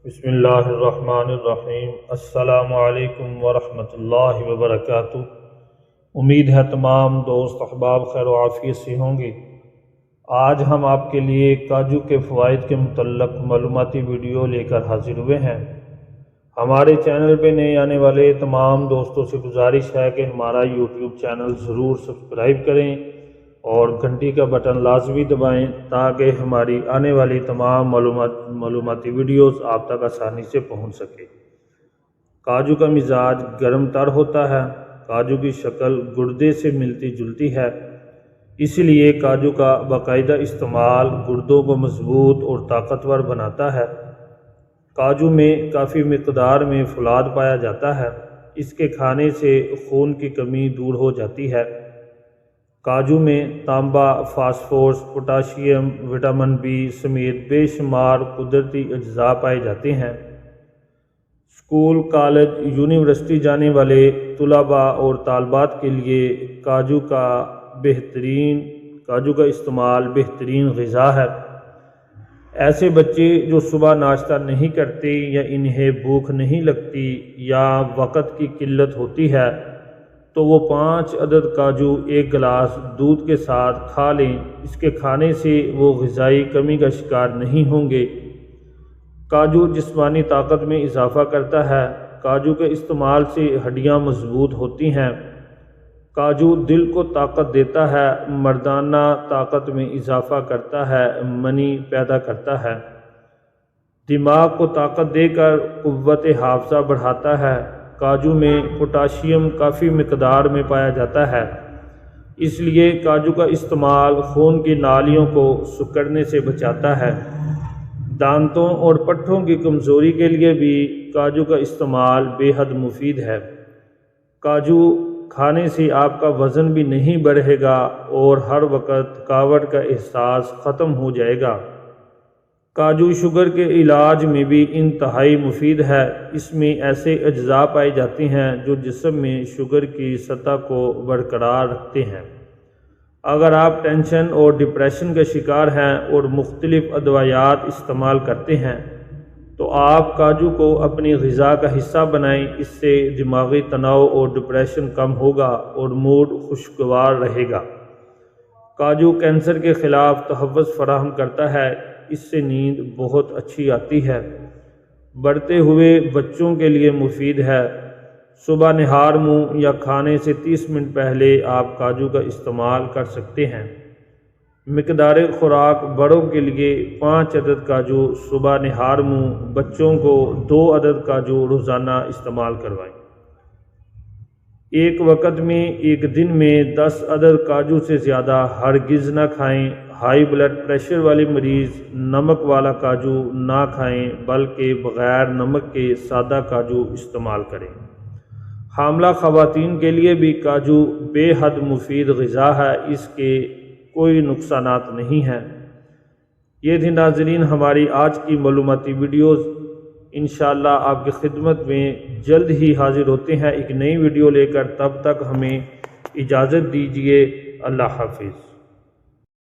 بسم اللہ الرحمن الرحیم۔ السلام علیکم ورحمۃ اللہ وبرکاتہ۔ امید ہے تمام دوست احباب خیر و عافیت سے ہوں گے۔ آج ہم آپ کے لیے کاجو کے فوائد کے متعلق معلوماتی ویڈیو لے کر حاضر ہوئے ہیں۔ ہمارے چینل پہ نئے آنے والے تمام دوستوں سے گزارش ہے کہ ہمارا یوٹیوب چینل ضرور سبسکرائب کریں اور گھنٹی کا بٹن لازمی دبائیں تاکہ ہماری آنے والی تمام معلوماتی ویڈیوز آپ تک آسانی سے پہنچ سکے۔ کاجو کا مزاج گرم تر ہوتا ہے۔ کاجو کی شکل گردے سے ملتی جلتی ہے، اس لیے کاجو کا باقاعدہ استعمال گردوں کو مضبوط اور طاقتور بناتا ہے۔ کاجو میں کافی مقدار میں فولاد پایا جاتا ہے، اس کے کھانے سے خون کی کمی دور ہو جاتی ہے۔ کاجو میں تانبا، فاسفورس، پوٹاشیم، وٹامن بی سمیت بے شمار قدرتی اجزاء پائے جاتے ہیں۔ اسکول، کالج، یونیورسٹی جانے والے طلباء اور طالبات کے لیے کاجو کا استعمال بہترین غذا ہے۔ ایسے بچے جو صبح ناشتہ نہیں کرتے یا انہیں بھوک نہیں لگتی یا وقت کی قلت ہوتی ہے تو وہ 5 عدد کاجو 1 گلاس دودھ کے ساتھ کھا لیں۔ اس کے کھانے سے وہ غذائی کمی کا شکار نہیں ہوں گے۔ کاجو جسمانی طاقت میں اضافہ کرتا ہے۔ کاجو کے استعمال سے ہڈیاں مضبوط ہوتی ہیں۔ کاجو دل کو طاقت دیتا ہے، مردانہ طاقت میں اضافہ کرتا ہے، منی پیدا کرتا ہے، دماغ کو طاقت دے کر قوت حافظہ بڑھاتا ہے۔ کاجو میں پوٹاشیم کافی مقدار میں پایا جاتا ہے، اس لیے کاجو کا استعمال خون کی نالیوں کو سکڑنے سے بچاتا ہے۔ دانتوں اور پٹھوں کی کمزوری کے لیے بھی کاجو کا استعمال بے حد مفید ہے۔ کاجو کھانے سے آپ کا وزن بھی نہیں بڑھے گا اور ہر وقت تھکاوٹ کا احساس ختم ہو جائے گا۔ کاجو شوگر کے علاج میں بھی انتہائی مفید ہے۔ اس میں ایسے اجزاء پائے جاتے ہیں جو جسم میں شوگر کی سطح کو برقرار رکھتے ہیں۔ اگر آپ ٹینشن اور ڈپریشن کا شکار ہیں اور مختلف ادویات استعمال کرتے ہیں تو آپ کاجو کو اپنی غذا کا حصہ بنائیں۔ اس سے دماغی تناؤ اور ڈپریشن کم ہوگا اور موڈ خوشگوار رہے گا۔ کاجو کینسر کے خلاف تحفظ فراہم کرتا ہے، اس سے نیند بہت اچھی آتی ہے۔ بڑھتے ہوئے بچوں کے لیے مفید ہے۔ صبح نہار منہ یا کھانے سے 30 منٹ پہلے آپ کاجو کا استعمال کر سکتے ہیں۔ مقدار خوراک: بڑوں کے لیے 5 عدد کاجو صبح نہار منہ، بچوں کو 2 عدد کاجو روزانہ استعمال کروائیں۔ ایک وقت میں ایک دن میں 10 عدد کاجو سے زیادہ ہرگز نہ کھائیں۔ ہائی بلڈ پریشر والے مریض نمک والا کاجو نہ کھائیں بلکہ بغیر نمک کے سادہ کاجو استعمال کریں۔ حاملہ خواتین کے لیے بھی کاجو بے حد مفید غذا ہے، اس کے کوئی نقصانات نہیں ہیں۔ یہ تھی ناظرین ہماری آج کی معلوماتی ویڈیوز۔ انشاءاللہ آپ کی خدمت میں جلد ہی حاضر ہوتے ہیں ایک نئی ویڈیو لے کر۔ تب تک ہمیں اجازت دیجیے۔ اللہ حافظ۔